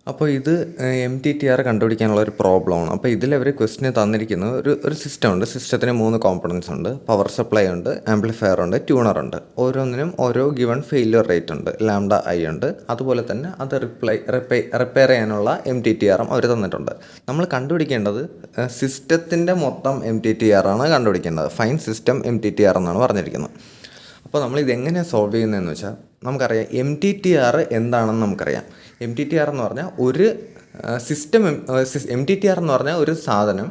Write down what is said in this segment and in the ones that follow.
അപ്പോൾ ഇത് MTTR കണ്ടുപിടിക്കാനുള്ള ഒരു പ്രോബ്ലമാണ്. അപ്പോൾ ഇതിലവർ ക്വസ്റ്റിന് തന്നിരിക്കുന്നത് ഒരു സിസ്റ്റം ഉണ്ട്. സിസ്റ്റത്തിന് 3 കോമ്പണൻസ് ഉണ്ട്. പവർ സപ്ലൈ ഉണ്ട്, ആംപ്ലിഫയർ ഉണ്ട്, ട്യൂണർ ഉണ്ട്. ഓരോന്നിനും ഓരോ ഗിവൺ ഫെയിലിയർ റേറ്റ് ഉണ്ട്, ലാംഡ ഐ ഉണ്ട്. അതുപോലെ തന്നെ അത് റിപ്പയർ ചെയ്യാനുള്ള MTTR അവർ തന്നിട്ടുണ്ട്. നമ്മൾ കണ്ടുപിടിക്കേണ്ടത് സിസ്റ്റത്തിൻ്റെ മൊത്തം MTTR ആണ് കണ്ടുപിടിക്കേണ്ടത്. ഫൈൻ സിസ്റ്റം MTTR എന്നാണ് പറഞ്ഞിരിക്കുന്നത്. അപ്പോൾ നമ്മളിതെങ്ങനെയാണ് സോൾവ് ചെയ്യുന്നതെന്ന് വെച്ചാൽ നമുക്കറിയാം MTTR എന്താണെന്ന് നമുക്കറിയാം. MTTR എന്ന് പറഞ്ഞാൽ ഒരു സിസ്റ്റം MTTR എന്ന് പറഞ്ഞാൽ ഒരു സാധനം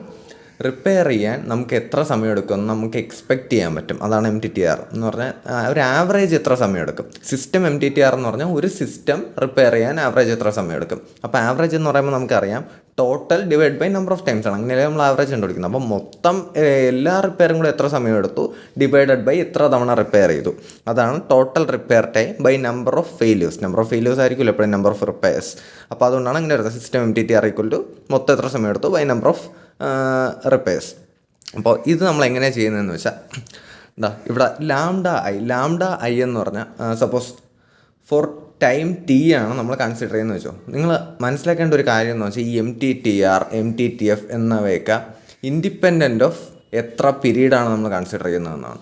റിപ്പയർ ചെയ്യാൻ നമുക്ക് എത്ര സമയം എടുക്കുമെന്ന് നമുക്ക് എക്സ്പെക്റ്റ് ചെയ്യാൻ പറ്റും. അതാണ് MTTR എന്ന് പറഞ്ഞാൽ ഒരു ആവറേജ് എത്ര സമയം എടുക്കും. സിസ്റ്റം MTTR എന്ന് പറഞ്ഞാൽ ഒരു സിസ്റ്റം റിപ്പയർ ചെയ്യാൻ ആവറേജ് എത്ര സമയം എടുക്കും. അപ്പോൾ ആവറേജ് എന്ന് പറയുമ്പോൾ നമുക്കറിയാം total divide by number of times ആണ്. അങ്ങനെയല്ലേ നമ്മൾ ആവറേജ് കണ്ടുപിടിക്കുന്നത്. അപ്പോൾ മൊത്തം എല്ലാ റിപ്പയറും കൂടെ എത്ര സമയം എടുത്തു ഡിവൈഡഡ് ബൈ എത്ര തവണ റിപ്പയർ ചെയ്തു. അതാണ് total repair time by number of failures. Number of failures ആയിരിക്കുമല്ലോ എപ്പോഴും നമ്പർ ഓഫ് റിപ്പയർസ്. അപ്പോൾ അതുകൊണ്ടാണ് അങ്ങനെ വരുന്നത്. സിസ്റ്റം MTTR ഈക്വൽ ടു മൊത്തം എത്ര സമയം എടുത്തു ബൈ നമ്പർ ഓഫ് റിപ്പയർസ്. അപ്പോൾ ഇത് നമ്മൾ എങ്ങനെയാണ് ചെയ്യുന്നതെന്ന് വെച്ചാൽ ഇവിടെ ലാംഡ ഐ എന്ന് പറഞ്ഞാൽ സപ്പോസ് ഫോർ ടൈം ടി ആണ് നമ്മൾ കൺസിഡർ ചെയ്യുന്നത് വെച്ചോ. നിങ്ങൾ മനസ്സിലാക്കേണ്ട ഒരു കാര്യം എന്ന് വെച്ചാൽ ഈ MTTR MTTF എന്നിവയൊക്കെ ഇൻഡിപെൻഡൻ്റ് ഓഫ് എത്ര പീരീഡാണ് നമ്മൾ കൺസിഡർ ചെയ്യുന്നതെന്നാണ്.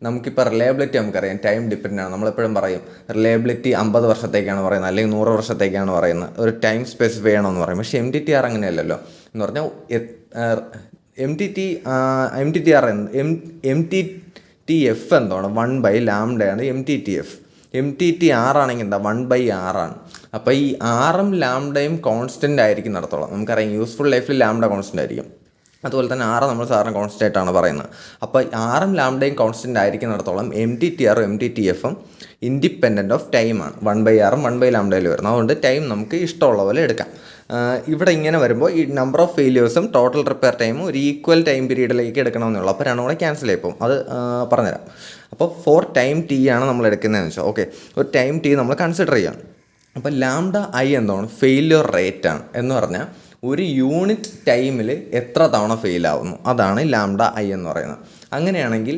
നമുക്കിപ്പോൾ റിലയബിലിറ്റി നമുക്കറിയാം ടൈം ഡിപ്പെൻഡ് ആണ്. നമ്മളെപ്പോഴും പറയും റിലയബിലിറ്റി 50 വർഷത്തേക്കാണ് പറയുന്നത്, അല്ലെങ്കിൽ 100 വർഷത്തേക്കാണ് പറയുന്നത്, ഒരു ടൈം സ്പെസിഫൈ ചെയ്യണമെന്ന് പറയും. പക്ഷേ MTTR അങ്ങനെയല്ലല്ലോ. എന്ന് പറഞ്ഞാൽ MTTF എന്താണ് 1/λ MTTF. MTTR ആണെങ്കിൽ എന്താ 1/R ആണ്. അപ്പോൾ ഈ ആറും ലാംഡയും കോൺസ്റ്റൻ്റ് ആയിരിക്കും നടത്തോളം. നമുക്കറിയാം യൂസ്ഫുൾ ലൈഫിൽ ലാംഡ കോൺസ്റ്റൻ്റ് ആയിരിക്കും. അതുപോലെ തന്നെ ആറ് നമ്മൾ സാറിന് കോൺസ്റ്റൻ്റ് ആയിട്ടാണ് പറയുന്നത്. അപ്പോൾ ആറും ലാംഡയും കോൺസ്റ്റൻ്റ് ആയിരിക്കും നടത്തോളം MTTRും MTTFും ഇൻഡിപെൻഡൻ്റ് ഓഫ് ടൈമാണ്. 1/Rഉം 1/λയിൽ വരുന്നത്. അതുകൊണ്ട് ടൈം നമുക്ക് ഇഷ്ടമുള്ള പോലെ എടുക്കാം. ഇവിടെ ഇങ്ങനെ വരുമ്പോൾ ഈ നമ്പർ ഓഫ് ഫെയിലിയേഴ്സും ടോട്ടൽ റിപ്പയർ ടൈമും ഒരു ഈക്വൽ ടൈം പീരീഡിലേക്ക് എടുക്കണമെന്നുള്ളൂ. അപ്പോൾ രണ്ടും കൂടെ ക്യാൻസൽ ആയിപ്പോവും. അത് പറഞ്ഞുതരാം. അപ്പോൾ ഫോർ ടൈം ടി ആണ് നമ്മൾ എടുക്കുന്നതെന്ന് വെച്ചാൽ ഓക്കെ ഒരു ടൈം ടി നമ്മൾ കൺസിഡർ ചെയ്യാം. അപ്പോൾ ലാംഡ ഐ എന്താണ് ഫെയിലിയർ റേറ്റ് ആണ്. എന്ന് പറഞ്ഞാൽ ഒരു യൂണിറ്റ് ടൈമിൽ എത്ര തവണ ഫെയിലാവുന്നു അതാണ് ലാംഡ ഐ എന്ന് പറയുന്നത്. അങ്ങനെയാണെങ്കിൽ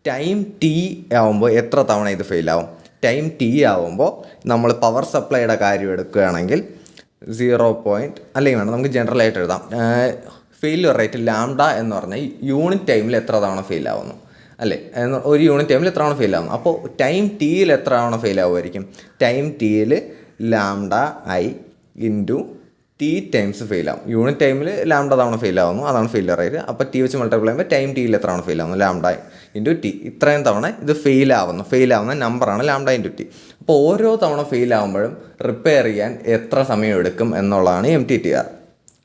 ടൈം ടി ആവുമ്പോൾ എത്ര തവണ ഇത് ഫെയിലാവും. ടൈം ടി ആവുമ്പോൾ നമ്മൾ പവർ സപ്ലൈയുടെ കാര്യം എടുക്കുകയാണെങ്കിൽ 0. അല്ലെങ്കിൽ വേണം നമുക്ക് ജനറലായിട്ട് എഴുതാം. ഫെയിലിയർ റേറ്റ് ലാംഡ എന്ന് പറഞ്ഞാൽ യൂണിറ്റ് ടൈമിൽ എത്ര തവണ ഫെയിലാവുന്നു അല്ലേ. ഒരു യൂണിറ്റ് ടൈമിൽ എത്ര തവണ ഫെയിലാവുന്നു. അപ്പോൾ ടൈം ടിയിൽ എത്ര തവണ ഫെയിലാവുമായിരിക്കും. ടൈം ടിയിൽ lambda I into T times ഫെയിലാവും. യൂണിറ്റ് ടൈമിൽ ലാംഡ തവണ ഫെയിലാവുന്നു, അതാണ് ഫെയിലിയർ റേറ്റ്. അപ്പോൾ ടി വെച്ച് മൾട്ടിപ്ലൈ ചെയ്യുമ്പോൾ ടൈം ടിയിൽ എത്ര തവണ ഫെയിലാവുന്നു ലാംഡ ഇൻറ്റു ടി. ഇത്രയും തവണ ഇത് ഫെയിലാവുന്ന നമ്പറാണ് ലാംഡ ഇൻറ്റു ടി. അപ്പോൾ ഓരോ തവണ ഫെയിലാവുമ്പോഴും റിപ്പയർ ചെയ്യാൻ എത്ര സമയം എടുക്കും എന്നുള്ളതാണ് MTTR,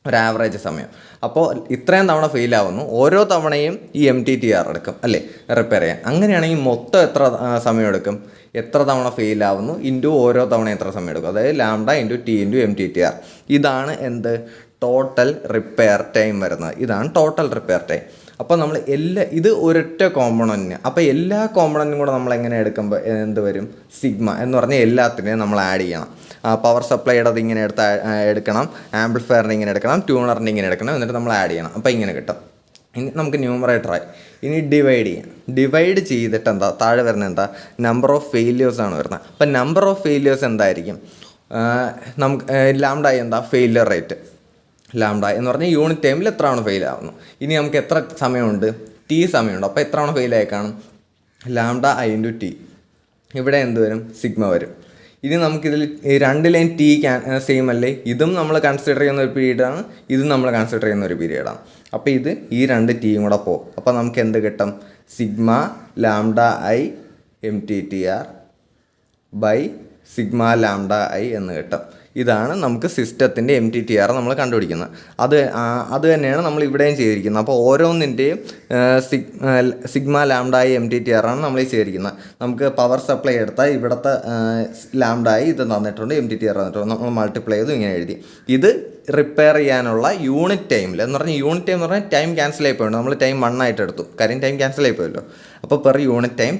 ഒരു ആവറേജ് സമയം. അപ്പോൾ ഇത്രയും തവണ ഫെയിലാവുന്നു, ഓരോ തവണയും ഈ MTTR എടുക്കും അല്ലേ റിപ്പയർ ചെയ്യാൻ. അങ്ങനെയാണെങ്കിൽ മൊത്തം എത്ര സമയം എടുക്കും, എത്ര തവണ ഫെയിലാവുന്നു ഇൻറ്റു ഓരോ തവണ എത്ര സമയം എടുക്കും. അതായത് lambda into T into MTTR. ഇതാണ് എന്ത് ടോട്ടൽ റിപ്പയർ ടൈം വരുന്നത്. ഇതാണ് ടോട്ടൽ റിപ്പയർ ടൈം. അപ്പോൾ നമ്മൾ ഇത് ഒരൊറ്റ കോമ്പണൻറ്റിന്. അപ്പോൾ എല്ലാ കോമ്പണൻറ്റും കൂടെ നമ്മൾ എങ്ങനെ എടുക്കുമ്പോൾ എന്ത് വരും സിഗ്മ എന്ന് പറഞ്ഞാൽ എല്ലാത്തിനെയും നമ്മൾ ആഡ് ചെയ്യണം. പവർ സപ്ലൈയുടെ അത് ഇങ്ങനെ എടുക്കണം, ആംപ്ലിഫയറിൻ്റെ ഇങ്ങനെ എടുക്കണം, ട്യൂണറിൻ്റെ ഇങ്ങനെ എടുക്കണം, എന്നിട്ട് നമ്മൾ ആഡ് ചെയ്യണം. അപ്പോൾ ഇങ്ങനെ കിട്ടും. ഇനി നമുക്ക് ന്യൂമറേറ്ററായി ഇനി ഡിവൈഡ് ചെയ്യാം. ഡിവൈഡ് ചെയ്തിട്ട് എന്താ താഴെ വരുന്നത് എന്താ നമ്പർ ഓഫ് ഫെയിലിയേഴ്സാണ് വരുന്നത്. അപ്പം നമ്പർ ഓഫ് ഫെയിലിയേഴ്സ് എന്തായിരിക്കും നമുക്ക് ലാംഡ എന്താ ഫെയിലിയർ റേറ്റ്. ലാംഡ എന്ന് പറഞ്ഞാൽ യൂണിറ്റ് ടൈമിൽ എത്ര തവണ ഫെയിലാവുന്നു. ഇനി നമുക്ക് എത്ര സമയമുണ്ട് ടി സമയമുണ്ട്. അപ്പോൾ എത്ര തവണ ഫെയിലായി കാണും ലാംഡ ഐ ഇൻറ്റു ടി. ഇവിടെ എന്ത് വരും സിഗ്മ വരും. ഇനി നമുക്കിതിൽ ഈ രണ്ട് ലൈൻ ടി സെയിം അല്ലേ. ഇതും നമ്മൾ കൺസിഡർ ചെയ്യുന്ന ഒരു പീരീഡാണ്, ഇതും നമ്മൾ കൺസിഡർ ചെയ്യുന്ന ഒരു പീരീഡാണ്. അപ്പോൾ ഇത് ഈ രണ്ട് ടിയും കൂടെ പോകും. അപ്പോൾ നമുക്ക് എന്ത് കിട്ടും sigma lambda i MTTR by sigma lambda i എന്ന് കിട്ടും. ഇതാണ് നമുക്ക് സിസ്റ്റത്തിൻ്റെ MTTR നമ്മൾ കണ്ടുപിടിക്കുന്നത്. അത് തന്നെയാണ് നമ്മൾ ഇവിടെയും ചെയ്തിരിക്കുന്നത്. അപ്പോൾ ഓരോന്നിൻ്റെയും സിഗ്മ ലാംഡ ഐ MTTR ആണ് നമ്മൾ ചെയ്തിരിക്കുന്നത്. നമുക്ക് പവർ സപ്ലൈ എടുത്താൽ ഇവിടുത്തെ ലാംഡ ഐ ഇത് തന്നിട്ടുണ്ട്, MTTR തന്നിട്ടുണ്ട്. നമ്മൾ മൾട്ടിപ്ലൈ ചെയ്ത് ഇങ്ങനെ എഴുതി. ഇത് റിപ്പയർ ചെയ്യാനുള്ള യൂണിറ്റ് ടൈമിൽ എന്ന് പറഞ്ഞാൽ യൂണിറ്റ് ടൈം എന്ന് പറഞ്ഞാൽ ടൈം ക്യാൻസൽ ആയിപ്പോയുണ്ട്. നമ്മൾ ടൈം 1 ആയിട്ട് എടുത്തു, കാര്യം ടൈം ക്യാൻസൽ ആയിപ്പോയല്ലോ. അപ്പോൾ per unit time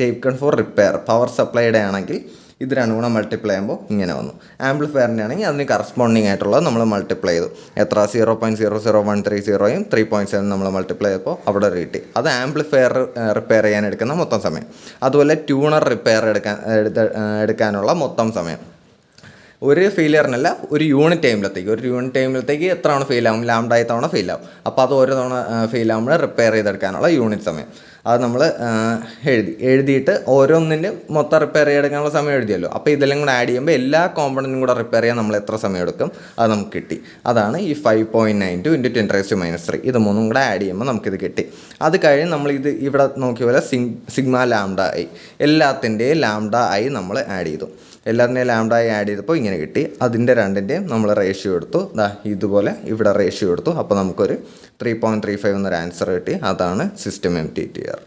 taken for repair power സപ്ലൈയുടെ ആണെങ്കിൽ ഇത് രണ്ടും കൂടെ മൾട്ടിപ്ലൈ ചെയ്യുമ്പോൾ ഇങ്ങനെ വന്നു. ആംപ്ലിഫയറിൻ്റെ ആണെങ്കിൽ അതിന് കറസ്പോണ്ടിങ് ആയിട്ടുള്ളത് നമ്മൾ മൾട്ടിപ്ലൈ ചെയ്തു. എത്ര 0.00130യും 3.7 നമ്മൾ മൾട്ടിപ്ലൈ ചെയ്തപ്പോൾ അവിടെ കിട്ടി. അത് ആംപ്ലിഫയർ റിപ്പയർ ചെയ്യാൻ എടുക്കുന്ന മൊത്തം സമയം. അതുപോലെ ട്യൂണർ റിപ്പയർ എടുക്കാനുള്ള മൊത്തം സമയം. ഒരു ഫെയിലിയറിനല്ല, ഒരു യൂണിറ്റ് ടൈമിലത്തേക്ക് എത്ര തവണ ഫെയിലാവും, ലാംഡായി തവണ ഫെയിലാവും. അപ്പോൾ അത് ഓരോ തവണ ഫെയിലാകുമ്പോൾ റിപ്പയർ ചെയ്തെടുക്കാനുള്ള യൂണിറ്റ് സമയം അത് നമ്മൾ എഴുതിയിട്ട് ഓരോന്നിൻ്റെയും മൊത്തം റിപ്പയർ ചെയ്തെടുക്കാനുള്ള സമയം എഴുതിയല്ലോ. അപ്പോൾ ഇതെല്ലാം കൂടെ ആഡ് ചെയ്യുമ്പോൾ എല്ലാ കോമ്പണൻറ്റും കൂടെ റിപ്പയർ ചെയ്യാൻ നമ്മൾ എത്ര സമയം എടുക്കും അത് നമുക്ക് കിട്ടി. അതാണ് ഈ 5.92 × 10⁻³ ഇത് മൂന്നും കൂടെ ആഡ് ചെയ്യുമ്പോൾ നമുക്കിത് കിട്ടി. അത് കഴിഞ്ഞ് നമ്മളിത് ഇവിടെ നോക്കിയ പോലെ സിഗ്മ ലാംഡ ഐ എല്ലാത്തിൻ്റെയും ലാംഡ ഐ നമ്മൾ ആഡ് ചെയ്തു. എല്ലാത്തിൻ്റെയും ലാംഡ ഐ ആഡ് ചെയ്തപ്പോൾ ഇങ്ങനെ കിട്ടി. അതിൻ്റെ രണ്ടിൻ്റെയും നമ്മൾ റേഷ്യോ എടുത്തു. ഇതുപോലെ ഇവിടെ റേഷ്യോ എടുത്തു. അപ്പോൾ നമുക്കൊരു 3.35 എന്നൊരു ആൻസർ കിട്ടി. അതാണ് സിസ്റ്റം MTTR.